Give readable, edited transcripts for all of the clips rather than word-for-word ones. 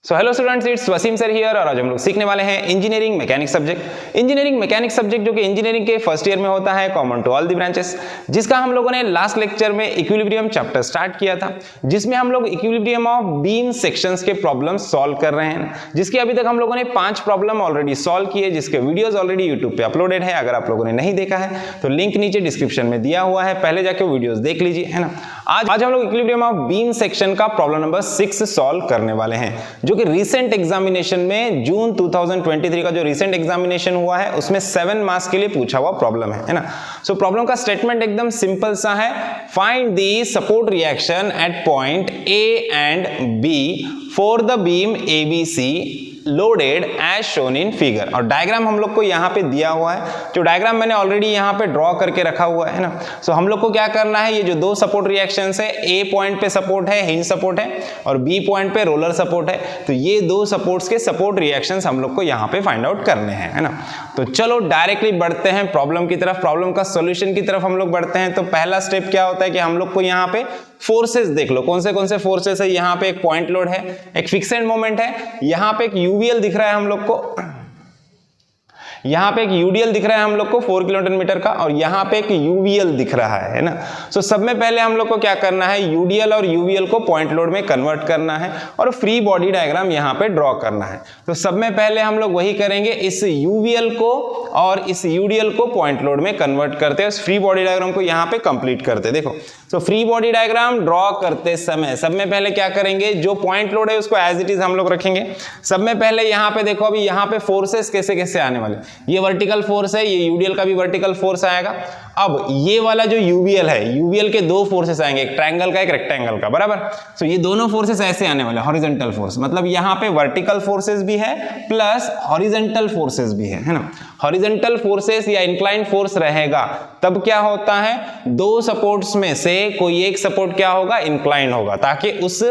So hello students, it's Wasim sir here और आज हम लोग सीखने वाले हैं engineering mechanics subject. Engineering mechanics subject जो कि इंजीनियरिंग के फर्स्ट ईयर में होता है, common to all the branches, जिसका हम लोगों ने लास्ट लेक्चर में इक्विलिब्रियम चैप्टर स्टार्ट किया था, जिसमें हम लोग इक्विलिब्रियम ऑफ बीम सेक्शंस के प्रॉब्लम सॉल्व कर रहे हैं, जिसकी अभी तक हम लोगों ने 5 प्रॉब्लम ऑलरेडी सॉल्व किए, जिसके वीडियोज ऑलरेडी यूट्यूब पे अपलोडेड है। अगर आप लोगों ने नहीं देखा है तो लिंक नीचे डिस्क्रिप्शन में दिया हुआ है, पहले जाके वीडियोज देख लीजिए, है ना। आज हम लोग इक्विलिब्रियम ऑफ बीम सेक्शन का प्रॉब्लम नंबर 6 सॉल्व करने वाले हैं, जो कि रिसेंट एग्जामिनेशन में जून 2023 का जो रिसेंट एग्जामिनेशन हुआ है उसमें 7 मार्क्स के लिए पूछा हुआ प्रॉब्लम है ना। सो प्रॉब्लम का स्टेटमेंट एकदम सिंपल सा है, find the support reaction at point A and B for the beam ABC loaded as shown in figure. और डायग्राम हम लोग को यहाँ पे दिया हुआ है, जो डायग्राम मैंने ऑलरेडी यहाँ पे ड्रॉ करके रखा हुआ है ना। सो हम लोग को क्या करना है, ये जो 2 सपोर्ट रिएक्शंस है, ए पॉइंट पे सपोर्ट है, हिंज सपोर्ट है, और बी पॉइंट पे रोलर सपोर्ट है, तो ये 2 सपोर्ट्स के सपोर्ट रिएक्शंस हम लोग को यहाँ पे फाइंड आउट करने हैं, है ना। तो चलो डायरेक्टली बढ़ते हैं प्रॉब्लम की तरफ, प्रॉब्लम का सोल्यूशन की तरफ हम लोग बढ़ते हैं। तो पहला स्टेप क्या होता है कि हम लोग को यहाँ पे फोर्सेस देख लो, कौन से फोर्सेस है। यहाँ पे एक पॉइंट लोड है, एक फिक्स्ड मोमेंट है, यहाँ पे एक यूवीएल दिख रहा है हम लोग को, यहाँ पे एक यूडीएल दिख रहा है हम लोग को 4 किलोन्यूटन मीटर का, और यहाँ पे एक यूवीएल दिख रहा है ना। सो सब में पहले हम लोग को क्या करना है, यूडीएल और यूवीएल को पॉइंट लोड में कन्वर्ट करना है और फ्री बॉडी डायग्राम यहाँ पे ड्रॉ करना है। तो सब में पहले हम लोग वही करेंगे, इस यूवीएल को और इस यूडीएल को पॉइंट लोड में कन्वर्ट करते हैं, फ्री बॉडी डायग्राम को यहाँ पे कंप्लीट करते। देखो, तो फ्री बॉडी डायग्राम ड्रॉ करते समय सब में पहले क्या करेंगे, जो पॉइंट लोड है उसको एज इट इज हम लोग रखेंगे। सब में पहले यहाँ पे देखो, अभी यहाँ पे फोर्सेस कैसे कैसे आने वाले, ये वर्टिकल फोर्स है, ये यूडीएल का भी वर्टिकल फोर्स आएगा। अब ये वाला जो यूवीएल है, यूवीएल के 2 फोर्सेस आएंगे, एक ट्रायंगल का एक रेक्टेंगल का, बराबर। तो ये दोनों फोर्सेस ऐसे आने वाले, हॉरिजॉन्टल फोर्स, मतलब यहाँ पे वर्टिकल फोर्सेस भी है प्लस हॉरिजॉन्टल फोर्सेस भी है ना। हॉरिजॉन्टल फोर्सेस या इंक्लाइन फोर्स रहेगा तब क्या होता है, 2 सपोर्ट्स में से कोई एक सपोर्ट क्या होगा, इंक्लाइन होगा, ताकि उस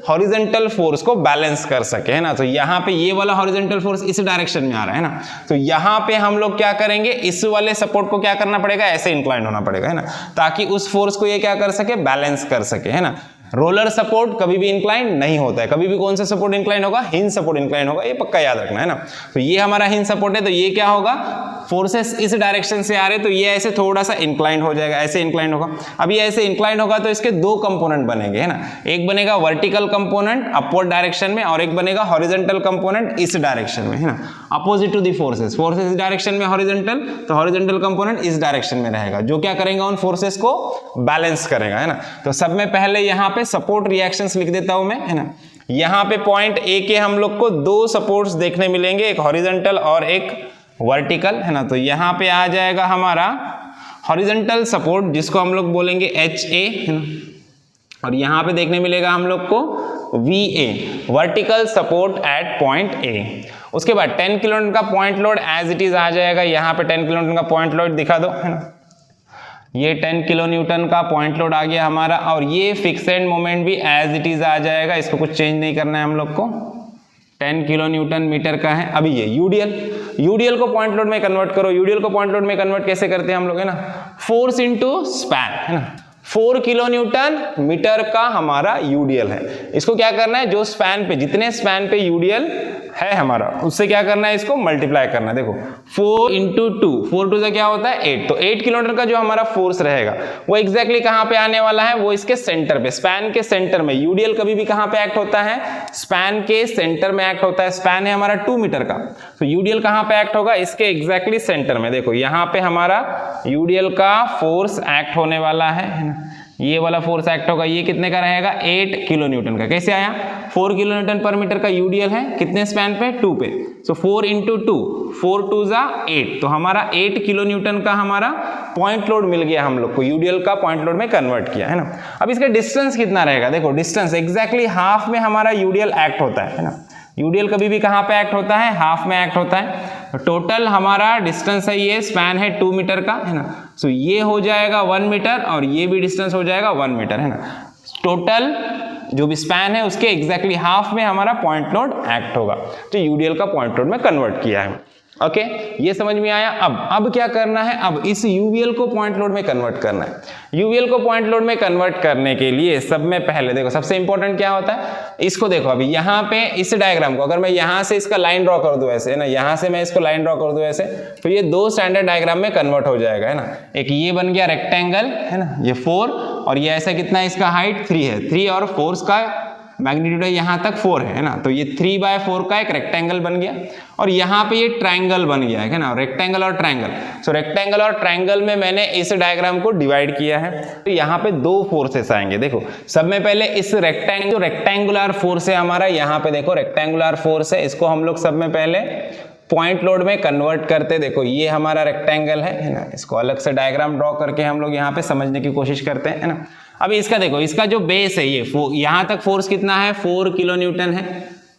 हॉरिजॉन्टल फोर्स को बैलेंस कर सके, है ना। तो यहाँ पे ये वाला हॉरिजॉन्टल फोर्स इस डायरेक्शन में आ रहा है ना, तो यहाँ पे हम लोग क्या करेंगे, इस वाले सपोर्ट को क्या करना पड़ेगा, ऐसे इंक्लाइन होना पड़ेगा, है ना, ताकि उस फोर्स को ये क्या कर सके, बैलेंस कर सके, है ना। रोलर सपोर्ट कभी भी इंक्लाइन नहीं होता है, कभी भी कौन सा सपोर्ट इंक्लाइन होगा, हिंज सपोर्ट इंक्लाइन होगा, ये पक्का याद रखना, है ना। तो ये हमारा हिंज सपोर्ट है, तो ये क्या होगा, फोर्सेस इस डायरेक्शन से आ रहे, तो ये ऐसे थोड़ा सा इंक्लाइन हो जाएगा, ऐसे इंक्लाइन होगा। अब ये ऐसे इंक्लाइन होगा तो इसके 2 कंपोनेंट बनेंगे, है ना। एक बनेगा वर्टिकल कंपोनेंट अपवर्ड डायरेक्शन में, और एक बनेगा हॉरिजॉन्टल कंपोनेंट इस डायरेक्शन में, है ना, opposite to the forces. Forces इस डायरेक्शन में हॉरिजॉन्टल, तो हॉरिजॉन्टल कंपोनेंट इस डायरेक्शन में रहेगा, जो क्या करेगा, उन फोर्सेस को बैलेंस करेगा, है ना। तो सब में पहले यहाँ पे सपोर्ट रिएक्शंस लिख देता हूं मैं, है ना। यहाँ पे पॉइंट ए के हम लोग को 2 सपोर्ट्स देखने मिलेंगे, एक हॉरिजॉन्टल और एक वर्टिकल, है ना। तो यहाँ पे आ जाएगा हमारा हॉरिजॉन्टल सपोर्ट, जिसको हम लोग बोलेंगे HA, है ना, और यहाँ पे देखने मिलेगा हम लोग को VA, vertical support at point A। उसके बाद 10 किलोन्यूटन का point load as it is आ जाएगा, यहाँ पे 10 किलोन्यूटन का पॉइंट लोड दिखा दो, है ना। ये 10 किलो न्यूटन का पॉइंट लोड आ गया हमारा, और ये फिक्स्ड मोमेंट भी एज इट इज आ जाएगा, इसको कुछ चेंज नहीं करना है हम लोग को, 10 किलो न्यूटन मीटर का है। अभी ये यूडीएल को पॉइंट लोड में कन्वर्ट करो। यूडीएल को पॉइंट लोड में कन्वर्ट कैसे करते हैं हम लोग, है ना, फोर्स इनटू स्पैन, है ना। 4 किलो न्यूटन मीटर का हमारा यूडीएल है, इसको क्या करना है, जो स्पैन पे, जितने स्पैन पे यूडीएल है हमारा, उससे क्या करना है, इसको मल्टीप्लाई करना है। देखो 4 इंटू 2, 4 2 से क्या होता है 8, तो 8 किलोमीटर का जो हमारा फोर्स रहेगा वो एग्जैक्टली कहाँ पे आने वाला है, वो इसके सेंटर पे, स्पैन के सेंटर में। यूडीएल कभी भी कहाँ पे एक्ट होता है, स्पैन के सेंटर में एक्ट होता है। स्पैन है हमारा 2 मीटर का, तो यूडीएल कहाँ पे एक्ट होगा, इसके एग्जैक्टली सेंटर में। देखो यहाँ पे हमारा यूडीएल का फोर्स एक्ट होने वाला है ना, ये वाला फोर्स एक्ट होगा, ये कितने का रहेगा, 8 किलो न्यूटन का। कैसे आया, 4 किलो न्यूटन पर मीटर का यूडीएल है, कितने स्पैन पे, 2 पे, सो 4 इंटू 2, 4 2 जा 8, तो हमारा 8 किलो न्यूटन का हमारा पॉइंट लोड मिल गया हम लोग को, यूडीएल का पॉइंट लोड में कन्वर्ट किया, है ना। अब इसका डिस्टेंस कितना रहेगा, देखो डिस्टेंस एग्जैक्टली हाफ में हमारा यूडीएल एक्ट होता है ना। यूडीएल कभी भी कहाँ पे एक्ट होता है, हाफ में एक्ट होता है। टोटल हमारा डिस्टेंस है, ये स्पैन है 2 मीटर का, है ना। सो ये हो जाएगा 1 मीटर, और ये भी डिस्टेंस हो जाएगा 1 मीटर, है ना। टोटल जो भी स्पैन है उसके एग्जैक्टली हाफ में हमारा पॉइंट लोड एक्ट होगा, तो यूडीएल का पॉइंट लोड में कन्वर्ट किया है। ओके, ये समझ में आया। अब क्या करना है, अब इस यूवीएल को पॉइंट लोड में कन्वर्ट करना है। यूवीएल को पॉइंट लोड में कन्वर्ट करने के लिए सब में पहले देखो सबसे इंपॉर्टेंट क्या होता है, इसको देखो अभी यहाँ पे इस डायग्राम को अगर मैं यहाँ से इसका लाइन ड्रॉ कर दूं ऐसे, है ना, यहाँ से मैं इसको लाइन ड्रॉ कर दूं ऐसे, तो ये दो स्टैंडर्ड डायग्राम में कन्वर्ट हो जाएगा, है ना। एक ये बन गया रेक्टेंगल, है ना, ये 4, और ये ऐसा कितना है, इसका हाइट 3 है, 3 और 4 का मैग्नीट्यूड है यहाँ तक 4 है ना, तो ये 3/4 का एक रेक्टेंगल बन गया, और यहाँ पे ये ट्रायंगल बन गया है ना, रेक्टेंगल और ट्रायंगल। सो रेक्टेंगल और ट्रायंगल में मैंने इस डायग्राम को डिवाइड किया है, तो यहाँ पे दो फोर्सेस आएंगे। देखो सब में पहले इस रेक्टेंगल, जो रेक्टेंगुलर फोर्स है हमारा, यहाँ पे देखो रेक्टेंगुलर फोर्स है, इसको हम लोग सब में पहले पॉइंट लोड में कन्वर्ट करते। देखो ये हमारा रेक्टेंगल है ना, इसको अलग से डायग्राम ड्रॉ करके हम लोग यहाँ पे समझने की कोशिश करते हैं, है ना। अभी इसका देखो, इसका जो बेस है ये यहाँ तक फोर्स कितना है, 4 किलो न्यूटन है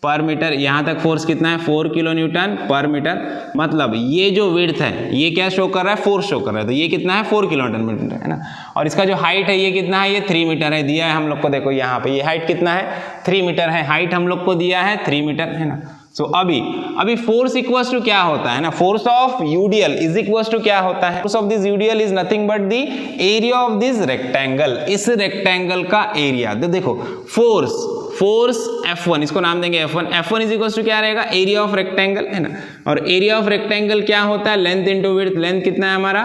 पर मीटर। यहाँ तक फोर्स कितना है, 4 किलो न्यूटन पर मीटर। मतलब ये जो विड्थ है ये क्या शो कर रहा है, फोर्स शो कर रहा है, तो ये कितना है, 4 किलो न्यूटन मीटर, है ना। और इसका जो हाइट है ये कितना है, ये 3 मीटर है, दिया है हम लोग को। देखो यहाँ पे ये हाइट कितना है, 3 मीटर है, हाइट हम लोग को दिया है 3 मीटर, है ना। सो अभी फोर्स इक्वल्स टू क्या होता है ना, force of UDL is equals to क्या होता है, force of this UDL is nothing but the area of this rectangle, इस रेक्टेंगल का एरिया। तो देखो फोर्स F1, इसको नाम देंगे F1 इज इक्वल्स टू क्या रहेगा, एरिया ऑफ रेक्टेंगल, है ना। और एरिया ऑफ रेक्टेंगल क्या होता है, लेंथ इंटू विड्थ। लेंथ कितना है हमारा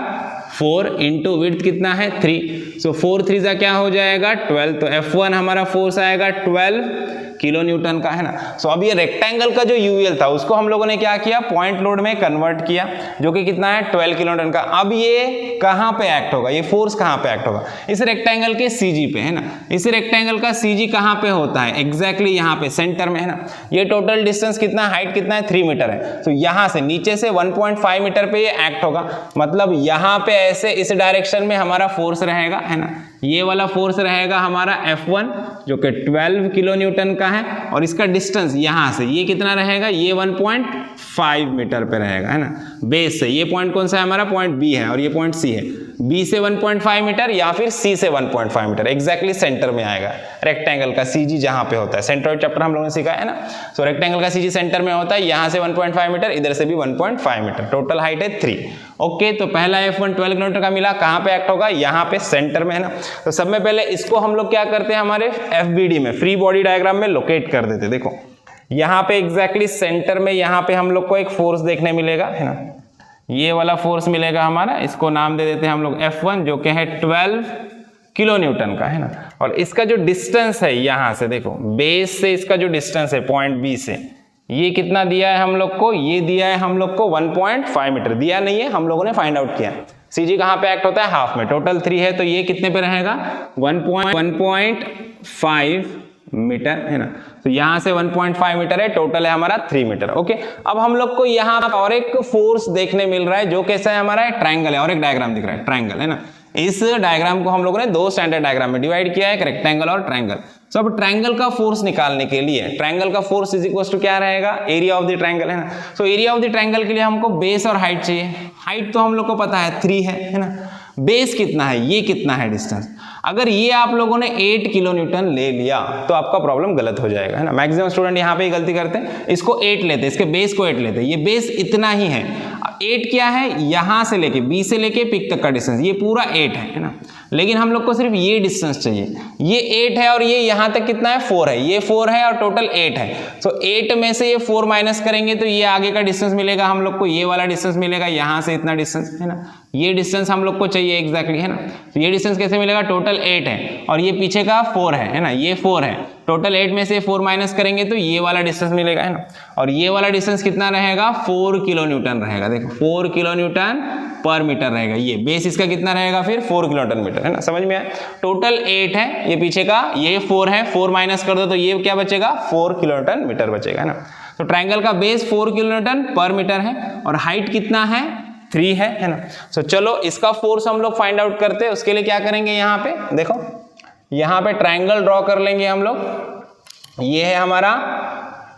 4 इंटू विड्थ कितना है 3। सो 4 3 जा क्या हो जाएगा 12, तो F1 हमारा फोर्स आएगा 12 किलो न्यूटन का, है ना। सो अब ये रेक्टेंगल का जो यूएल था उसको हम लोगों ने क्या किया, पॉइंट लोड में कन्वर्ट किया, जो कि कितना है 12 किलो न्यूटन का। अब ये कहां पे एक्ट होगा, ये फोर्स कहां पे एक्ट होगा, इस रेक्टेंगल के सीजी पे, है ना। इस रेक्टेंगल का सीजी कहां पे होता है, एग्जैक्टली यहाँ पे सेंटर में, है ना। ये टोटल डिस्टेंस कितना, हाइट कितना है 3 मीटर है, तो यहाँ से नीचे से 1.5 मीटर पे ये एक्ट होगा। मतलब यहाँ पे ऐसे इस डायरेक्शन में हमारा फोर्स रहेगा, है ना। ये वाला फोर्स रहेगा हमारा F1 जो कि 12 किलो न्यूटन का है, और इसका डिस्टेंस यहाँ से ये कितना रहेगा, ये 1.5 मीटर पे रहेगा, है ना। बेस से ये पॉइंट कौन सा है हमारा, पॉइंट B है, और ये पॉइंट C है। B से 1.5 मीटर या फिर C से 1.5 मीटर, एग्जैक्टली सेंटर में आएगा रेक्टेंगल का CG जहाँ पे होता है। सेंट्रोइड चैप्टर हम लोगों ने सीखा है ना। सो रेक्टेंगल का CG सेंटर में होता है, यहाँ से 1.5 मीटर, इधर से भी 1.5 मीटर, टोटल हाइट है 3। ओके, तो पहला F1 12 किलोमीटर का मिला, कहाँ पे एक्ट होगा, यहाँ पे सेंटर में, है ना। तो सब में पहले इसको हम लोग क्या करते हैं, हमारे FBD में फ्री बॉडी डायग्राम में लोकेट कर देते। देखो यहाँ पे एग्जैक्टली सेंटर में यहाँ पे हम लोग को एक फोर्स देखने मिलेगा, है ना। ये वाला फोर्स मिलेगा हमारा, इसको नाम दे देते हैं हम लोग F1 जो कि है 12 किलो न्यूटन का, है ना। और इसका जो डिस्टेंस है यहाँ से, देखो बेस से इसका जो डिस्टेंस है पॉइंट B से, ये कितना दिया है हम लोग को, ये दिया है हम लोग को 1.5 मीटर, दिया नहीं है, हम लोगों ने फाइंड आउट किया। CG कहाँ पे एक्ट होता है, हाफ में, टोटल 3 है, तो ये कितने पे रहेगा 1.5 मीटर, है ना। तो यहाँ से 1.5 मीटर है, टोटल है हमारा 3 मीटर। ओके, अब हम लोग को यहाँ और एक फोर्स देखने मिल रहा है जो कैसा है हमारा, ट्रायंगल है, और एक डायग्राम दिख रहा है ट्रायंगल, है ना। इस डायग्राम को हम लोगों ने दो स्टैंडर्ड डायग्राम में डिवाइड किया है, एक रेक्टेंगल और ट्रायंगल। सो अब ट्रायंगल का फोर्स निकालने के लिए ट्रायंगल का फोर्स इज इक्वल टू क्या रहेगा, एरिया ऑफ द ट्रायंगल, है ना। So area of the triangle के लिए हमको बेस और हाइट चाहिए। हाइट तो हम लोग को पता है 3 है ना। बेस कितना है, ये कितना है डिस्टेंस। अगर ये आप लोगों ने 8 किलो न्यूटन ले लिया तो आपका प्रॉब्लम गलत हो जाएगा, है ना। मैक्सिमम स्टूडेंट यहाँ पे ही गलती करते हैं, इसको 8 लेते हैं, इसके बेस को 8 लेते हैं। ये बेस इतना ही है, 8 क्या है, यहाँ से लेके B से लेके पिक तक का डिस्टेंस, ये पूरा 8 है ना। लेकिन हम लोग को सिर्फ ये डिस्टेंस चाहिए, ये 8 है और ये यहाँ तक कितना है 4 है, ये 4 है और टोटल 8 है। सो 8 में से ये 4 माइनस करेंगे तो ये आगे का डिस्टेंस मिलेगा हम लोग को, ये वाला डिस्टेंस मिलेगा, यहाँ से इतना डिस्टेंस, है ना। ये डिस्टेंस हम लोग को चाहिए एग्जैक्टली, है ना। तो ये डिस्टेंस कैसे मिलेगा, टोटल 8 है और ये पीछे का 4 है ना, ये 4 है, टोटल 8 में से 4 माइनस करेंगे तो ये वाला डिस्टेंस मिलेगा, है ना। और ये वाला डिस्टेंस कितना रहेगा, 4 किलो न्यूटन रहेगा। देखो 4 किलो न्यूटन पर मीटर रहेगा। ये बेस इसका कितना रहेगा फिर 4 किलो न्यूटन मीटर, है ना। समझ में आया, टोटल 8 है, ये पीछे का ये 4 है, 4 माइनस कर दो तो ये क्या बचेगा, 4 किलो न्यूटन मीटर बचेगा, है ना। तो ट्रायंगल का बेस 4 किलो न्यूटन पर मीटर है और हाइट कितना है 3 है ना। सो चलो इसका फोर्स हम लोग फाइंड आउट करते हैं। उसके लिए क्या करेंगे, यहाँ पे देखो, यहाँ पे ट्रायंगल ड्रॉ कर लेंगे हम लोग। ये है हमारा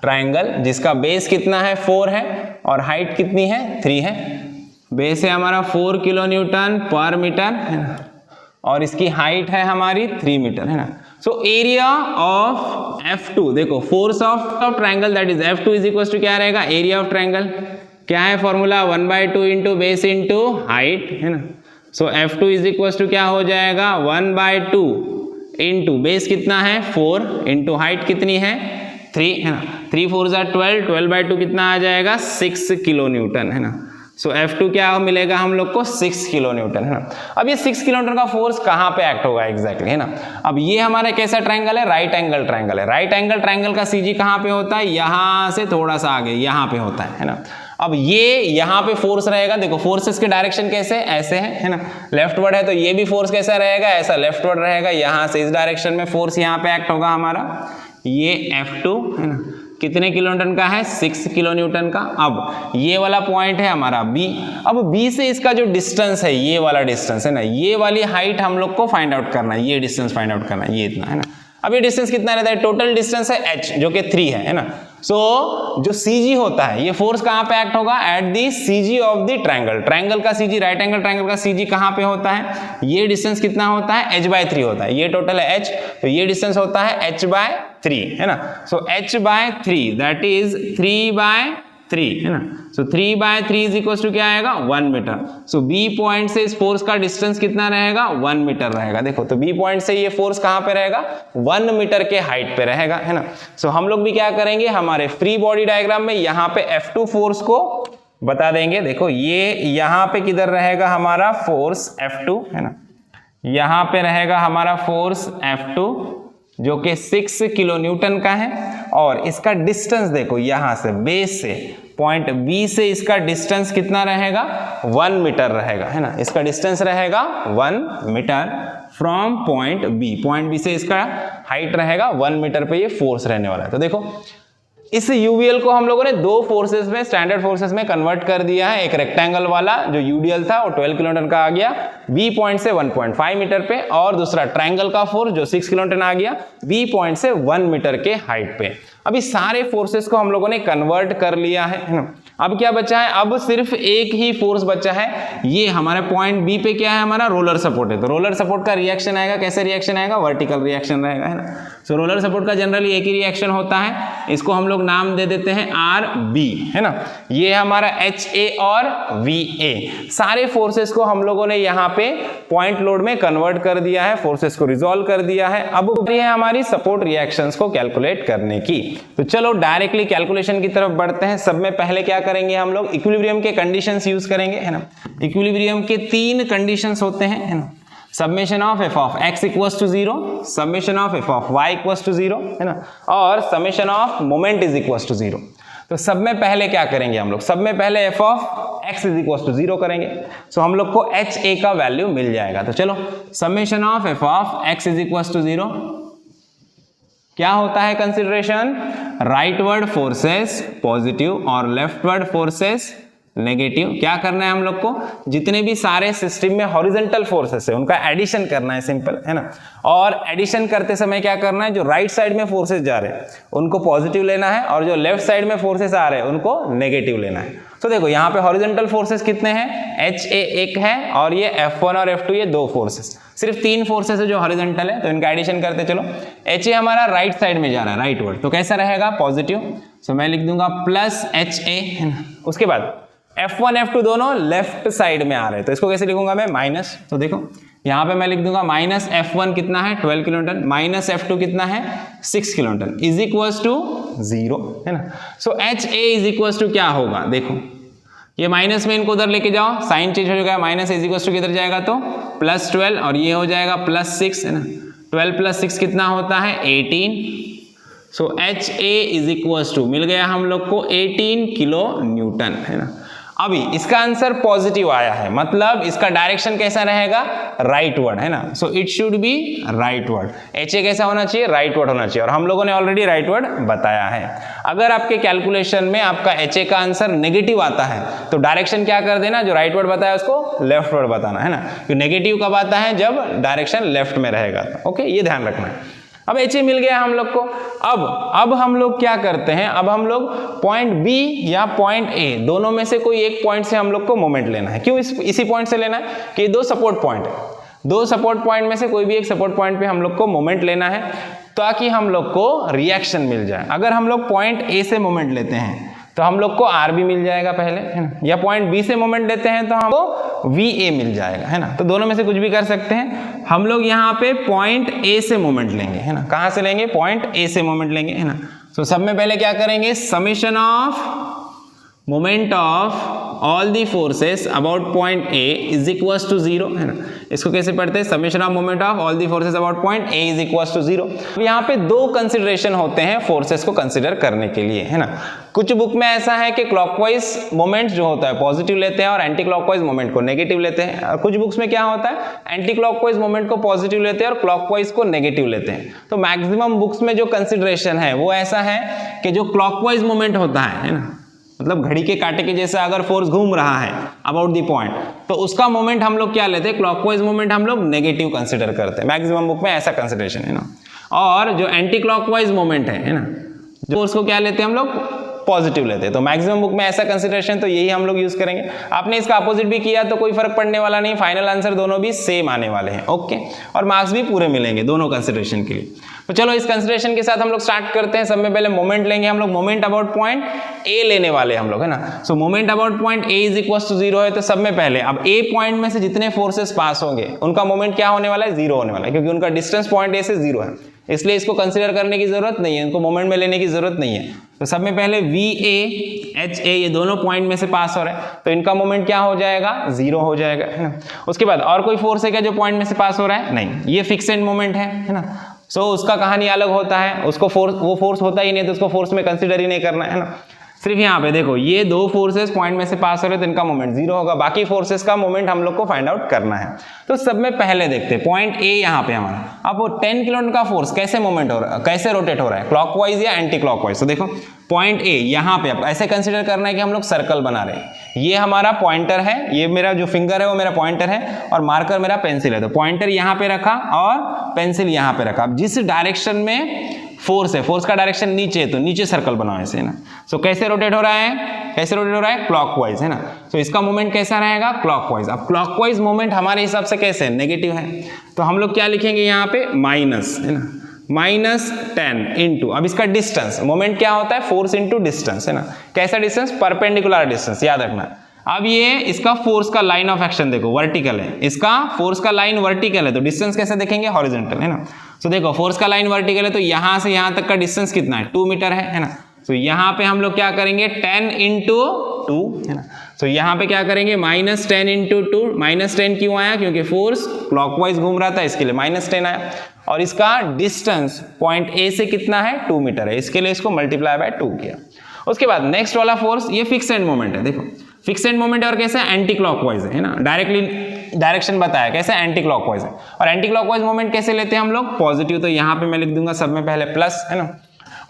ट्रायंगल जिसका बेस कितना है 4 है और हाइट कितनी है 3 है। बेस है हमारा 4 किलो न्यूटन पर मीटर, है ना, और इसकी हाइट है हमारी 3 मीटर, है ना। सो एरिया ऑफ F2, देखो force of triangle that is F2 is equal to क्या रहेगा, एरिया ऑफ ट्रायंगल क्या है formula, 1/2 into base into height, है ना। सो F2 इज इक्वल टू क्या हो जाएगा, 1/2 इंटू बेस कितना है 4 इंटू हाइट कितनी है 3, है ना। 3 4 12, 12/2 कितना आ जाएगा 6 किलो न्यूटन, है ना। सो F2 क्या मिलेगा हम लोग को 6 किलो न्यूटन, है ना। अब ये 6 किलो न्यूटन का फोर्स कहाँ पे एक्ट होगा एग्जैक्टली, है ना। अब ये हमारा कैसा ट्रायंगल है, राइट एंगल ट्रायंगल है। राइट एंगल ट्रायंगल का सीजी कहाँ पे होता है, यहाँ से थोड़ा सा आगे यहाँ पे होता है ना। अब ये यहाँ पे फोर्स रहेगा, देखो फोर्सेस के डायरेक्शन कैसे ऐसे है ना। लेफ्टवर्ड है तो ये भी फोर्स कैसा रहेगा, ऐसा लेफ्टवर्ड रहेगा। यहाँ से इस डायरेक्शन में फोर्स यहाँ पे एक्ट होगा हमारा, ये F2 है ना। कितने किलो न्यूटन का है, 6 किलो न्यूटन का। अब ये वाला पॉइंट है हमारा B। अब B से इसका जो डिस्टेंस है, ये वाला डिस्टेंस है ना, ये वाली हाइट हम लोग को फाइंड आउट करना है, ये डिस्टेंस फाइंड आउट करना है, ये इतना, है ना। अब ये डिस्टेंस कितना रहता है, टोटल डिस्टेंस है h जो कि 3 है ना। सो जो CG होता है, ये फोर्स कहाँ पे एक्ट होगा, at the CG of the triangle. Triangle का CG, राइट एंगल ट्रायंगल का CG कहाँ पे होता है, ये डिस्टेंस कितना होता है, h/3 होता है। ये टोटल है h, तो ये डिस्टेंस होता है h/3, है ना। सो h/3 दैट इज 3/3, है ना। सो 3/3 इज इक्वल टू क्या आएगा, 1 मीटर। सो B पॉइंट से इस फोर्स का डिस्टेंस कितना रहेगा, 1 मीटर रहेगा। देखो तो B पॉइंट से ये फोर्स कहाँ पे रहेगा, 1 मीटर के हाइट पे रहेगा, है ना। सो हम लोग भी क्या करेंगे, हमारे फ्री बॉडी डायग्राम में यहाँ पे F2 फोर्स को बता देंगे। देखो ये यहाँ पे किधर रहेगा हमारा फोर्स F2, है ना। यहाँ पे रहेगा हमारा फोर्स F2 जो कि 6 किलो न्यूटन का है, और इसका डिस्टेंस देखो यहाँ से बेस से पॉइंट B से इसका डिस्टेंस कितना रहेगा, 1 मीटर रहेगा, है ना। इसका डिस्टेंस रहेगा 1 meter from point B। Point B से इसका हाइट रहेगा 1 मीटर पे ये फोर्स रहने वाला है। तो देखो इस यूवीएल को हम लोगों ने दो फोर्सेस में, स्टैंडर्ड फोर्सेस में कन्वर्ट कर दिया है। एक रेक्टेंगल वाला जो यूडीएल था वो 12 किलोन्यूटन का आ गया बी पॉइंट से 1.5 मीटर पे, और दूसरा ट्रायंगल का फोर्स जो 6 किलोन्यूटन आ गया बी पॉइंट से 1 मीटर के हाइट पे। अभी सारे फोर्सेस को हम लोगों ने कन्वर्ट कर लिया है ना। अब क्या बचा है, अब सिर्फ एक ही फोर्स बचा है। ये हमारे पॉइंट बी पे क्या है, हमारा रोलर सपोर्ट है। तो रोलर सपोर्ट का रिएक्शन आएगा, कैसे रिएक्शन आएगा, वर्टिकल रिएक्शन रहेगा, है ना। सो रोलर सपोर्ट का जनरली एक ही रिएक्शन होता है, इसको हम लोग नाम दे देते हैं RB, है ना। ये हमारा HA और VA, सारे फोर्सेस को हम लोगों ने यहाँ पे पॉइंट लोड में कन्वर्ट कर दिया है, फोर्सेस को रिजॉल्व कर दिया है। अब ये है हमारी सपोर्ट रिएक्शंस को कैलकुलेट करने की। तो चलो डायरेक्टली कैलकुलेशन की तरफ बढ़ते हैं। सब में पहले क्या करेंगे हम लोग, इक्विलिब्रियम के कंडीशंस यूज करेंगे, है ना। इक्विलिब्रियम के 3 कंडीशंस होते हैं, है ना। Summation of f of x equals to 0, summation of f of y equals to 0, है ना, और summation of moment is equals to 0। तो सब में पहले क्या करेंगे हम लोग, सब में पहले f of x is equals to 0 करेंगे। सो हम लोग को HA का वैल्यू मिल जाएगा। तो चलो summation of f of x is equals to 0 क्या होता है, कंसिडरेशन राइटवर्ड फोर्सेस पॉजिटिव और लेफ्टवर्ड फोर्सेस नेगेटिव। क्या करना है हम लोग को, जितने भी सारे सिस्टम में हॉरिजॉन्टल फोर्सेस है उनका एडिशन करना है, सिंपल, है ना। और एडिशन करते समय क्या करना है, जो राइट साइड में फोर्सेस जा रहे हैं उनको पॉजिटिव लेना है, और जो लेफ्ट साइड में फोर्सेस आ रहे हैं उनको नेगेटिव लेना है। तो देखो यहाँ पे हॉरिजॉन्टल फोर्सेस कितने हैं, HA एक है, और ये F1 और F2 ये 2 फोर्सेस, सिर्फ 3 फोर्सेस है जो हॉरिजॉन्टल है। तो इनका एडिशन करते चलो। HA हमारा राइट साइड में जा रहा है, राइट वर्ड, तो कैसा रहेगा, पॉजिटिव। सो मैं लिख दूंगा प्लस HA, है ना। उसके बाद F1 F2 दोनों लेफ्ट साइड में आ रहे हैं, तो इसको कैसे लिखूंगा मैं, माइनस। तो देखो यहाँ पे मैं लिख दूंगा माइनस F1 कितना है 12 किलोन्यूटन, माइनस F2 कितना है 6 किलोन्यूटन, इज इक्वल्स टू 0, है ना। सो HA इज इक्वल्स टू क्या होगा, देखो ये माइनस में इनको उधर लेके जाओ, साइन चेंज हो जाएगा, माइनस इज इक्वल्स टू किधर जाएगा तो प्लस 12, और ये हो जाएगा प्लस 6, है ना। 12 प्लस 6 कितना होता है 18। सो HA इज इक्वल्स टू मिल गया हम लोग को 18 किलो न्यूटन, है ना। अभी इसका आंसर पॉजिटिव आया है, मतलब इसका डायरेक्शन कैसा रहेगा, राइटवर्ड, है ना। So it should be rightward. HA कैसा होना चाहिए, राइटवर्ड होना चाहिए, और हम लोगों ने ऑलरेडी राइटवर्ड बताया है। अगर आपके कैलकुलेशन में आपका HA का आंसर नेगेटिव आता है तो डायरेक्शन क्या कर देना, जो राइटवर्ड बताया उसको लेफ्टवर्ड बताना, है ना। तो नेगेटिव कब आता है, जब डायरेक्शन लेफ्ट में रहेगा। ओके, ये ध्यान रखना है। अब HA मिल गया हम लोग को। अब हम लोग क्या करते हैं, अब हम लोग पॉइंट B या पॉइंट A दोनों में से कोई एक पॉइंट से हम लोग को मोमेंट लेना है। क्यों इसी पॉइंट से लेना है कि 2 सपोर्ट पॉइंट है, 2 सपोर्ट पॉइंट में से कोई भी एक सपोर्ट पॉइंट पे हम लोग को मोमेंट लेना है ताकि हम लोग को रिएक्शन मिल जाए। अगर हम लोग पॉइंट A से मोमेंट लेते हैं तो हम लोग को आर बी मिल जाएगा पहले, है ना, या पॉइंट बी से मोमेंट लेते हैं तो हमको वी ए मिल जाएगा, है ना। तो दोनों में से कुछ भी कर सकते हैं। हम लोग यहाँ पे पॉइंट ए से मोमेंट लेंगे, है ना। कहाँ से लेंगे? पॉइंट ए से मोमेंट लेंगे, है ना। तो सब में पहले क्या करेंगे? Summation of moment of all the forces about point A is equals to 0, है ना। इसको कैसे पढ़ते हैं? Summation of moment of all the forces about point A is equals to 0। यहाँ पे दो कंसिडरेशन होते हैं फोर्सेस को कंसिडर करने के लिए, है ना। कुछ बुक में ऐसा है कि क्लॉकवाइज मोमेंट जो होता है पॉजिटिव लेते हैं और एंटी क्लॉकवाइज मोमेंट को नेगेटिव लेते हैं, और कुछ बुक्स में क्या होता है एंटी क्लॉकवाइज मोमेंट को पॉजिटिव लेते हैं और क्लॉकवाइज को नेगेटिव लेते हैं। तो मैक्सिमम बुक्स में जो कंसिडरेशन है वो ऐसा है कि जो क्लॉकवाइज मोमेंट होता है ना, मतलब घड़ी के कांटे के जैसा अगर फोर्स घूम रहा है अबाउट दी पॉइंट, तो उसका मोमेंट हम लोग क्या लेते हैं? क्लॉकवाइज मोमेंट हम लोग नेगेटिव कंसिडर करते हैं। मैक्सिमम बुक में ऐसा कंसिडरेशन है ना। और जो एंटी क्लॉकवाइज मोमेंट है ना, जो फोर्स को क्या लेते हैं हम लोग? पॉजिटिव लेते हैं। तो मैक्सिमम बुक में ऐसा कंसिडरेशन, तो यही हम लोग यूज करेंगे। आपने इसका अपोजिट भी किया तो कोई फर्क पड़ने वाला नहीं, फाइनल आंसर दोनों भी सेम आने वाले हैं, ओके। और मार्क्स भी पूरे मिलेंगे दोनों कंसिडरेशन के लिए। तो चलो इस कंसिडरेशन के साथ हम लोग स्टार्ट करते हैं। सब में पहले मोमेंट लेंगे हम लोग, मोमेंट अबाउट पॉइंट ए लेने वाले हम लोग, है ना। So moment about point A is equal to 0 है, तो सब में पहले अब ए पॉइंट में से जितने फोर्सेस पास होंगे उनका मोमेंट क्या होने वाला है? 0 होने वाला है, क्योंकि उनका डिस्टेंस पॉइंट ए से 0 है, इसलिए इसको कंसिडर करने की जरूरत नहीं है, इनको मोमेंट में लेने की जरूरत नहीं है। तो सब में पहले वी ए एच ए ये दोनों पॉइंट में से पास हो रहे हैं, तो इनका मोमेंट क्या हो जाएगा? 0 हो जाएगा, है ना। उसके बाद और कोई फोर्स है क्या जो पॉइंट में से पास हो रहा है? नहीं, ये फिक्स एंड मोमेंट है ना। सो उसका कहानी अलग होता है, उसको फोर्स, वो फोर्स होता ही नहीं, तो उसको फोर्स में कंसिडर ही नहीं करना है ना। सिर्फ यहाँ पे देखो ये दो फोर्सेस पॉइंट में से पास हो रहे हैं तो इनका मोमेंट 0 होगा, बाकी फोर्सेस का मोमेंट हम लोग को फाइंड आउट करना है। तो सब में पहले देखते हैं पॉइंट ए यहाँ पे हमारा। अब वो 10 किलोन्यूटन का फोर्स कैसे मोमेंट हो रहा है, कैसे रोटेट हो रहा है, क्लॉकवाइज या एंटी क्लॉकवाइज? तो देखो पॉइंट ए यहाँ पे ऐसे कंसिडर करना है कि हम लोग सर्कल बना रहे हैं, ये हमारा पॉइंटर है, ये मेरा जो फिंगर है वो मेरा पॉइंटर है और मार्कर मेरा पेंसिल है। तो पॉइंटर यहाँ पे रखा और पेंसिल यहाँ पे रखा। अब जिस डायरेक्शन में फोर्स है, फोर्स का डायरेक्शन नीचे है तो नीचे सर्कल बनाओ ऐसे, ना। सो कैसे रोटेट हो रहा है? कैसे रोटेट हो रहा है? क्लॉकवाइज, है ना। तो इसका मोमेंट कैसा रहेगा? क्लॉकवाइज। अब क्लॉकवाइज मोमेंट हमारे हिसाब से कैसे है? नेगेटिव है, तो हम लोग क्या लिखेंगे यहाँ पे? माइनस, है ना, -10 इंटू, अब इसका डिस्टेंस, मोमेंट क्या होता है? फोर्स इंटू डिस्टेंस, है ना। कैसा डिस्टेंस? परपेंडिकुलर डिस्टेंस, याद रखना। अब ये इसका फोर्स का लाइन ऑफ एक्शन देखो वर्टिकल है, इसका फोर्स का लाइन वर्टिकल है, तो डिस्टेंस कैसे देखेंगे? हॉरिजॉन्टल, है ना। तो देखो फोर्स का लाइन वर्टिकल है तो यहां से यहां तक का डिस्टेंस कितना है? 2 मीटर है ना। तो यहां पे हम लोग क्या करेंगे? 10 इंटू 2, है ना। तो यहां पे क्या करेंगे? -10 इंटू 2। -10 क्यों आया? क्योंकि फोर्स क्लॉकवाइज घूम रहा था, इसके लिए -10 आया। और इसका डिस्टेंस पॉइंट ए से कितना है? 2 मीटर है, इसके लिए इसको मल्टीप्लाई बाय 2 किया। उसके बाद नेक्स्ट वाला फोर्स, ये फिक्स एंड मोमेंट है, देखो फिक्स एंड मोमेंट और कैसे? एंटी क्लॉकवाइज है ना। डायरेक्टली डायरेक्शन बताया कैसे? एंटी क्लॉकवाइज है। और एंटी क्लॉकवाइज मोमेंट कैसे लेते हैं हम लोग? पॉजिटिव। तो यहाँ पे मैं लिख दूंगा सब में पहले प्लस, है ना।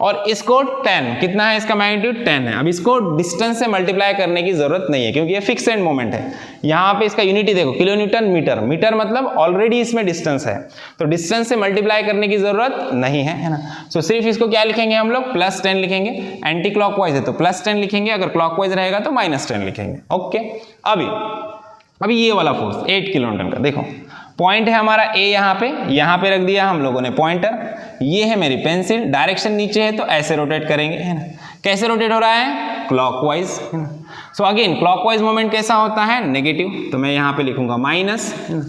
और इसको 10, कितना है इसका मैग्नीट्यूड? 10 है। अब इसको डिस्टेंस से मल्टीप्लाई करने की जरूरत नहीं है क्योंकि ये फिक्स एंड मोमेंट है। यहाँ पे इसका यूनिटी देखो, किलो न्यूटन मीटर, मीटर मतलब ऑलरेडी इसमें डिस्टेंस है, तो डिस्टेंस से मल्टीप्लाई करने की जरूरत नहीं है ना। सो सिर्फ इसको क्या लिखेंगे हम लोग? +10 लिखेंगे। एंटी क्लॉकवाइज है तो +10 लिखेंगे, अगर क्लॉकवाइज रहेगा तो -10 लिखेंगे, ओके। अभी ये वाला फोर्स 8 किलो न्यूटन का, देखो पॉइंट है हमारा ए, यहाँ पे रख दिया हम लोगों ने पॉइंटर, ये है मेरी पेंसिल, डायरेक्शन नीचे है तो ऐसे रोटेट करेंगे, है ना। कैसे रोटेट हो रहा है? क्लॉकवाइज, है ना। सो अगेन क्लॉकवाइज मोमेंट कैसा होता है? नेगेटिव। तो मैं यहाँ पे लिखूंगा माइनस, है ना।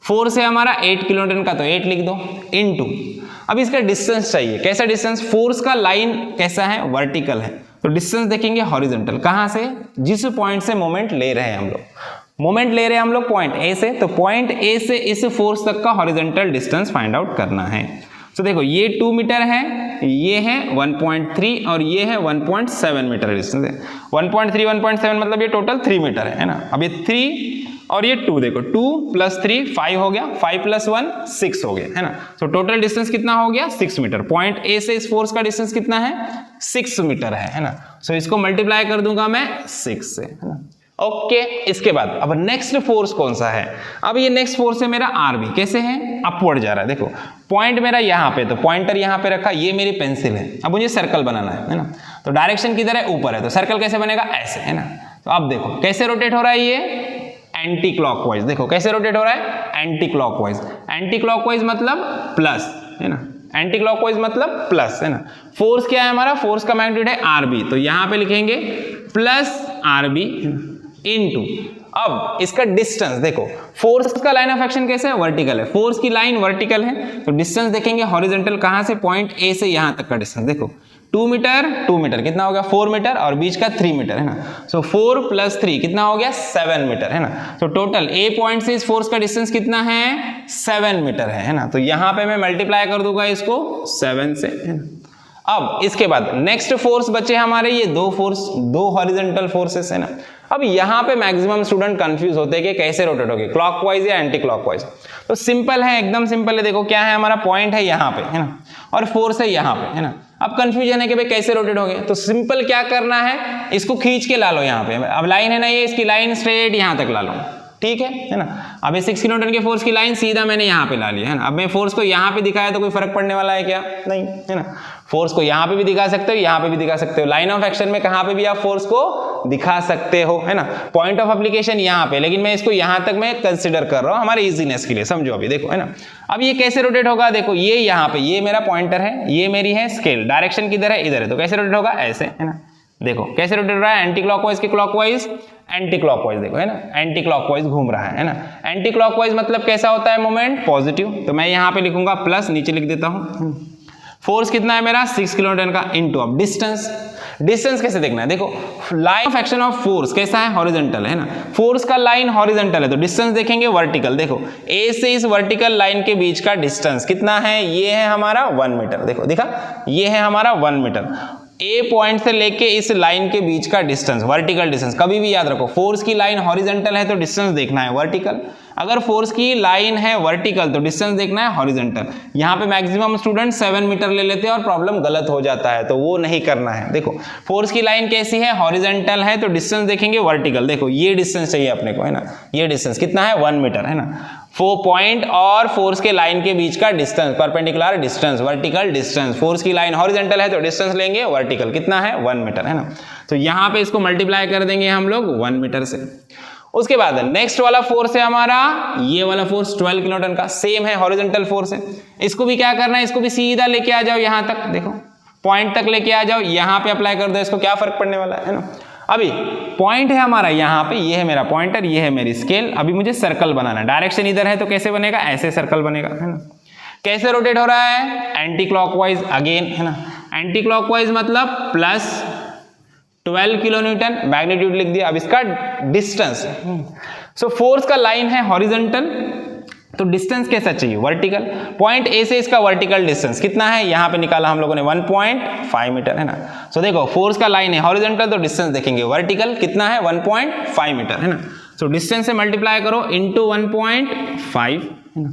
फोर्स है हमारा 8 किलो न्यूटन का तो 8 लिख दो, इनटू, अब इसका डिस्टेंस चाहिए, कैसा डिस्टेंस? फोर्स का लाइन कैसा है? वर्टिकल है, तो डिस्टेंस देखेंगे हॉरिजॉन्टल। कहाँ से? जिस पॉइंट से मोमेंट ले रहे हैं हम लोग, मोमेंट ले रहे हैं हम लोग पॉइंट ए से, तो पॉइंट ए से इस फोर्स तक का हॉरिजॉन्टल डिस्टेंस फाइंड आउट करना है। तो देखो ये 2 मीटर है, ये है 1.3 और ये है 1.7 मीटर डिस्टेंस है। 1.3 1.7 मतलब ये टोटल 3 मीटर है ना। अब ये 3 और ये 2, देखो 2 + 3 5 हो गया, 5 + 1 6 हो गया, है ना। तो टोटल डिस्टेंस कितना हो गया? 6 मीटर। पॉइंट ए से इस फोर्स का डिस्टेंस कितना है? 6 मीटर है ना। सो इसको मल्टीप्लाई कर दूंगा मैं 6 से, है ना। ओके, इसके बाद अब नेक्स्ट फोर्स कौन सा है? अब ये नेक्स्ट फोर्स है मेरा आरबी, कैसे है? अपवर्ड जा रहा है, देखो पॉइंट मेरा यहाँ पे, तो पॉइंटर यहाँ पे रखा, ये मेरी पेंसिल है, अब मुझे सर्कल बनाना है ना। तो डायरेक्शन किधर है? ऊपर है, तो सर्कल कैसे बनेगा? ऐसे, है ना। तो अब देखो कैसे रोटेट हो रहा है ये? Anti clockwise. देखो कैसे रोटेट हो रहा है? Anti clockwise. एंटी क्लॉकवाइज मतलब प्लस, है ना। एंटी क्लॉकवाइज मतलब प्लस, है ना। फोर्स क्या है हमारा, फोर्स का मैग्नीट्यूड है आरबी, तो यहां पे लिखेंगे प्लस आरबी इनटू, अब इसका डिस्टेंस देखो, फोर्स का लाइन ऑफ एक्शन कैसे है, वर्टिकल है, फोर्स की लाइन वर्टिकल है, तो डिस्टेंस देखेंगे हॉरिजॉन्टल, कहां से, पॉइंट ए से यहां तक का डिस्टेंस देखो 2 मीटर कितना हो गया 4 मीटर और बीच का 3 मीटर, है ना। सो 4 + 3 कितना हो गया 7 मीटर, है ना। तो टोटल ए पॉइंट से इस फोर्स का डिस्टेंस कितना है 7 मीटर है ना। तो यहां पे मैं मल्टीप्लाई कर दूंगा इसको 7 से, है ना। अब इसके बाद नेक्स्ट फोर्स बचे हमारे ये दो हॉरिजॉन्टल फोर्सेस, है ना। अब यहां पे मैक्सिमम स्टूडेंट कंफ्यूज होते हैं कि कैसे रोटेट होगी, क्लॉकवाइज या एंटी क्लॉकवाइज। तो सिंपल है, एकदम सिंपल है, देखो क्या है, हमारा पॉइंट है यहाँ पे, है ना, और फोर्स है यहाँ पे, है ना। अब कंफ्यूजन है कि भाई कैसे रोटेट होंगे, तो सिंपल क्या करना है, इसको खींच के ला लो यहाँ पे, अब लाइन है ना ये, इसकी लाइन स्ट्रेट यहाँ तक ला लो, ठीक है ना। अब ये 6 किलोन्यूटन के फोर्स की लाइन सीधा मैंने यहाँ पे ला लिया, है ना। अब मैं फोर्स को यहाँ पे दिखाया तो कोई फर्क पड़ने वाला है क्या, नहीं, है ना। फोर्स को यहाँ पे भी दिखा सकते हो, यहाँ पे भी दिखा सकते हो, लाइन ऑफ एक्शन में कहाँ पे भी आप फोर्स को दिखा सकते हो, है ना। पॉइंट ऑफ एप्लीकेशन यहाँ पे, लेकिन मैं इसको यहाँ तक मैं कंसिडर कर रहा हूँ हमारे इजीनेस के लिए, समझो अभी देखो, है ना। अब ये कैसे रोटेट होगा, देखो ये यहाँ पे, ये मेरा पॉइंटर है, ये मेरी है स्केल, डायरेक्शन किधर है, इधर है, तो कैसे रोटेट होगा, ऐसे, है ना। देखो कैसे रोटेट हो रहा है, एंटी क्लॉकवाइज के क्लॉकवाइज, एंटी क्लॉकवाइज देखो, है ना, एंटी क्लॉकवाइज घूम रहा है ना। एंटी क्लॉकवाइज मतलब कैसा होता है मोमेंट, पॉजिटिव, तो मैं यहाँ पे लिखूंगा प्लस, नीचे लिख देता हूँ। फोर्स कितना है मेरा 6 किलोन्यूटन का, इनटू अब डिस्टेंस कैसे देखना है, देखो line of action of force कैसा है, हॉरिजॉन्टल, है ना। फोर्स का लाइन हॉरिजॉन्टल है तो डिस्टेंस देखेंगे वर्टिकल, देखो ए से इस वर्टिकल लाइन के बीच का डिस्टेंस कितना है, ये है हमारा 1 मीटर, देखो दिखा, ये है हमारा 1 मीटर। ए पॉइंट से लेके इस लाइन के बीच का डिस्टेंस, वर्टिकल डिस्टेंस, कभी भी याद रखो, फोर्स की लाइन हॉरिजॉन्टल है तो डिस्टेंस देखना है वर्टिकल, अगर फोर्स की लाइन है वर्टिकल तो डिस्टेंस देखना है हॉरिजॉन्टल। यहाँ पे मैक्सिमम स्टूडेंट 7 मीटर ले लेते हैं और प्रॉब्लम गलत हो जाता है, तो वो नहीं करना है। देखो फोर्स की लाइन कैसी है, हॉरिजॉन्टल है तो डिस्टेंस देखेंगे वर्टिकल, देखो ये डिस्टेंस चाहिए अपने को, है ना, ये डिस्टेंस कितना है 1 मीटर, है ना। पॉइंट और फोर्स के लाइन के बीच का distance, perpendicular distance, vertical distance, force की लाइन हॉरिजॉन्टल है तो डिस्टेंस लेंगे वर्टिकल, कितना है 1 मीटर, है ना। तो यहाँ पे इसको मल्टीप्लाई कर देंगे हम लोग 1 मीटर से। उसके बाद नेक्स्ट वाला फोर्स है हमारा, ये वाला फोर्स 12 किलोन्यूटन का, सेम है, हॉरिजॉन्टल फोर्स है। इसको भी क्या करना है, इसको भी सीधा लेके आ जाओ यहाँ तक, देखो पॉइंट तक लेके आ जाओ, यहाँ पे अप्लाई कर दो, इसको क्या फर्क पड़ने वाला है ना। अभी पॉइंट है हमारा यहाँ पे, ये है मेरा पॉइंटर, ये है मेरी स्केल। अभी मुझे सर्कल बनाना है, डायरेक्शन इधर है तो कैसे बनेगा, ऐसे सर्कल बनेगा, है ना। कैसे रोटेट हो रहा है, एंटी क्लॉकवाइज अगेन, है ना। एंटी क्लॉकवाइज मतलब प्लस 12 किलोन्यूटन, मैग्नीट्यूड लिख दिया। अब इसका डिस्टेंस, सो फोर्स का लाइन है हॉरिजॉन्टल तो डिस्टेंस कैसा चाहिए, वर्टिकल। पॉइंट ए से इसका वर्टिकल डिस्टेंस कितना है, यहाँ पे निकाला हम लोगों ने 1.5 मीटर, है ना। सो देखो फोर्स का लाइन है हॉरिजॉन्टल तो डिस्टेंस देखेंगे वर्टिकल, कितना है 1.5 मीटर, है ना। सो डिस्टेंस से मल्टीप्लाई करो इनटू 1.5, है ना।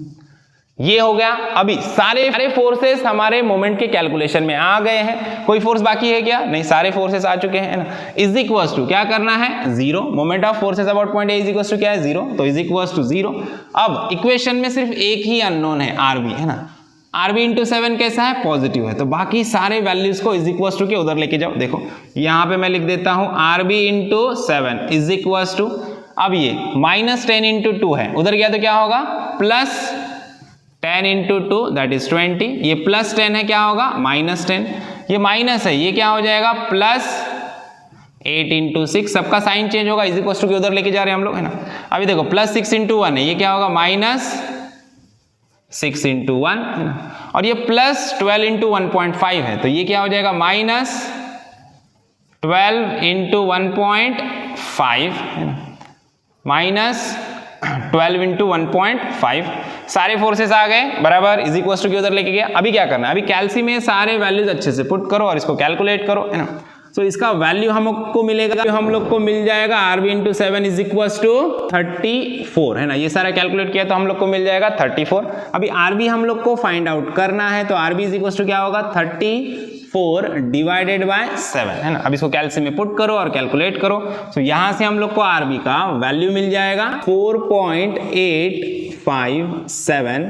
ये हो गया। अभी सारे फोर्सेस हमारे मोमेंट के कैलकुलेशन में आ गए हैं, कोई फोर्स बाकी है क्या, नहीं, सारे फोर्सेस आ चुके हैं ना। इज इक्वल्स टू क्या करना है 0, moment of forces about point A is equals to क्या है 0, तो इज इक्वल्स टू 0। अब इक्वेशन में सिर्फ एक ही अननोन है आरबी, है ना। आरबी इंटू 7 कैसा है, पॉजिटिव है, तो बाकी सारे वैल्यूज को इज इक्वल्स टू के उधर लेके जाओ। देखो यहाँ पे मैं लिख देता हूँ RB into 7 is equals to, अब ये -10 इंटू 2 है, उधर गया तो क्या होगा प्लस 10 इंटू 2 दैट इज 20, ये प्लस 10 है क्या होगा -10, ये माइनस है, ये क्या हो जाएगा प्लस 8 इंटू 6, सबका साइन चेंज होगा, इज इक्वल टू के उधर लेके जा रहे हैं हम लोग, है ना। अभी देखो प्लस 6 इंटू 1 है, ये क्या होगा -6 इंटू 1, है ना। और ये प्लस 12 इंटू 1.5 है, तो ये क्या हो जाएगा -12 इंटू 1.5, है ना, -12 इंटू 1.5। सारे फोर्सेस आ गए बराबर, इज इक्वल टू के उधर लेके गया। अभी क्या करना है, अभी कैल्सी में सारे वैल्यूज अच्छे से पुट करो और इसको कैलकुलेट करो, है ना। तो इसका वैल्यू हम लोग को मिलेगा, हम लोग को मिल जाएगा RB into 7 is equal to 34, है ना। ये सारा कैलकुलेट किया तो हम लोग को मिल जाएगा 34। अभी आरबी हम लोग को फाइंड आउट करना है, तो आरबी इज इक्वल टू क्या होगा 34 डिवाइडेड बाय 7, है ना। अब इसको कैल्सी में पुट करो और कैलकुलेट करो, तो यहां से हम लोग को आरबी का वैल्यू मिल जाएगा 4.857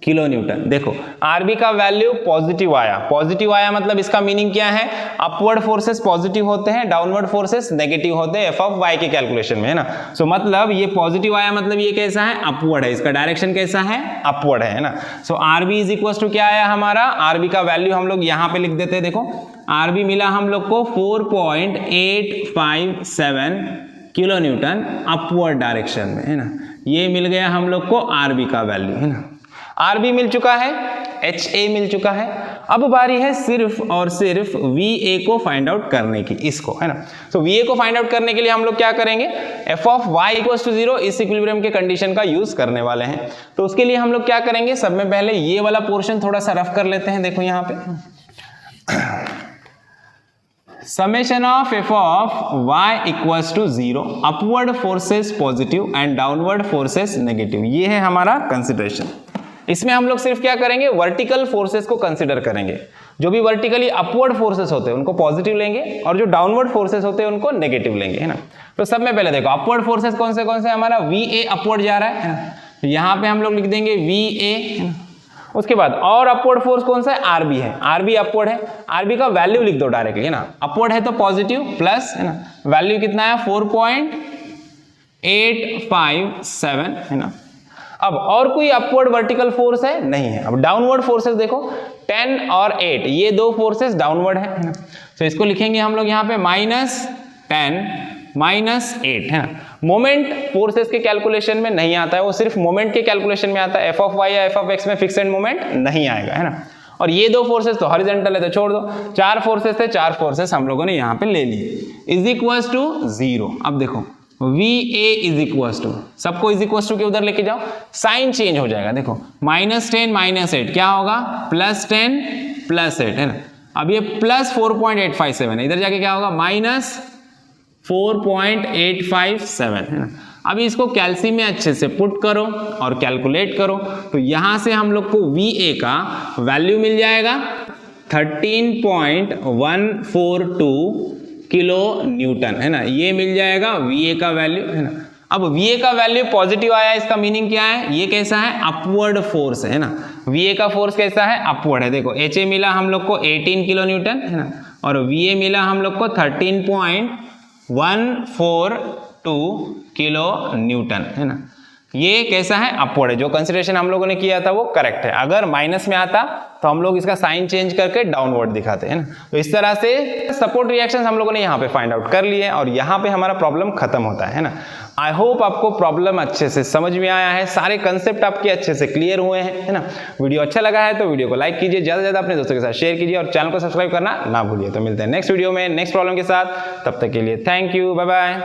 किलो न्यूटन। देखो आरबी का वैल्यू पॉजिटिव आया मतलब इसका मीनिंग क्या है, अपवर्ड फोर्सेस पॉजिटिव होते हैं, डाउनवर्ड फोर्सेस नेगेटिव होते हैं एफ ऑफ वाई के कैलकुलेशन में, है ना। सो मतलब ये पॉजिटिव आया मतलब ये कैसा है, अपवर्ड है, इसका डायरेक्शन कैसा है, अपवर्ड है ना। सो आरबी इज इक्वल टू क्या आया हमारा, आरबी का वैल्यू हम लोग यहाँ पे लिख देते हैं। देखो आरबी मिला हम लोग को 4.857 किलो न्यूटन अपवर्ड डायरेक्शन में, है ना। ये मिल गया हम लोग को आरबी का वैल्यू, है ना। आरबी मिल चुका है, एच ए मिल चुका है। अब बारी है सिर्फ और सिर्फ वी ए को फाइंड आउट करने की, इसको, है ना। सो वी ए को फाइंड आउट करने के लिए हम लोग क्या करेंगे, F of Y equals to 0 इस इक्विलिब्रियम के कंडीशन का यूज करने वाले हैं। तो उसके लिए हम लोग क्या करेंगे, सब में पहले ये वाला पोर्शन थोड़ा सा रफ कर लेते हैं। देखो यहाँ पे summation of F of Y equals to 0, upward forces positive and downward forces negative, ये है हमारा कंसिडरेशन। इसमें हम लोग सिर्फ क्या करेंगे, वर्टिकल फोर्सेस को कंसीडर करेंगे। जो भी वर्टिकली अपवर्ड फोर्सेस होते हैं उनको पॉजिटिव लेंगे और जो डाउनवर्ड फोर्सेस होते हैं उनको नेगेटिव लेंगे, है ना। तो सब में पहले देखो अपवर्ड फोर्सेस कौन से हमारा वी ए अपवर्ड जा रहा है ना, तो यहाँ पे हम लोग लिख देंगे वी ए, है ना। उसके बाद और अपवर्ड फोर्स कौन सा है, आरबी है, आरबी अपवर्ड है, आरबी का वैल्यू लिख दो डायरेक्टली, है ना। अपवर्ड है तो पॉजिटिव प्लस, है ना, वैल्यू कितना है 4.857, है ना। अब और कोई अपवर्ड वर्टिकल फोर्स है, नहीं है। अब डाउनवर्ड फोर्सेस देखो 10 और 8, ये दो फोर्सेस डाउनवर्ड है ना। तो इसको लिखेंगे हम लोग यहाँ पे -10 -8, है ना। मोमेंट फोर्सेस के कैलकुलेशन में नहीं आता है, वो सिर्फ मोमेंट के कैलकुलेशन में आता है। एफ ऑफ वाई या एफ ऑफ एक्स में फिक्स्ड मोमेंट नहीं आएगा, है ना। और ये दो फोर्सेस तो हॉरिजॉन्टल है तो छोड़ दो। 4 फोर्सेस थे, 4 फोर्सेस हम लोगों ने यहाँ पे ले लिए, इज इक्वल्स टू 0। अब देखो V A is equal to, सबको इज इक्वल टू के उधर लेके जाओ, साइन चेंज हो जाएगा। देखो -10 -8 क्या होगा, +10 +8, है ना। अब ये +4.857 है, इधर जाके क्या होगा -4.857, है ना। अभी इसको कैल्सी में अच्छे से पुट करो और कैलकुलेट करो, तो यहां से हम लोग को वी ए का वैल्यू मिल जाएगा 13.142 किलो न्यूटन, है ना। ये मिल जाएगा वीए का वैल्यू, है ना। अब वीए का वैल्यू पॉजिटिव आया, इसका मीनिंग क्या है, ये कैसा है, अपवर्ड फोर्स है ना। वीए का फोर्स कैसा है, अपवर्ड है। देखो एच ए मिला हम लोग को 18 किलो न्यूटन, है ना, और वीए मिला हम लोग को 13.142 किलो न्यूटन, है ना। ये कैसा है, अपवर्ड है। जो कंसिडरेशन हम लोगों ने किया था वो करेक्ट है। अगर माइनस में आता तो हम लोग इसका साइन चेंज करके डाउनवर्ड दिखाते हैं ना। तो इस तरह से सपोर्ट रिएक्शंस हम लोगों ने यहाँ पे फाइंड आउट कर लिए और यहाँ पे हमारा प्रॉब्लम खत्म होता है ना। आई होप आपको प्रॉब्लम अच्छे से समझ में आया है, सारे कंसेप्ट आपके अच्छे से क्लियर हुए हैं, है ना। वीडियो अच्छा लगा है तो वीडियो को लाइक कीजिए, ज़्यादा से ज़्यादा अपने दोस्तों के साथ शेयर कीजिए और चैनल को सब्सक्राइब करना ना भूलिए। तो मिलते हैं नेक्स्ट वीडियो में नेक्स्ट प्रॉब्लम के साथ, तब तक के लिए थैंक यू, बाय बाय।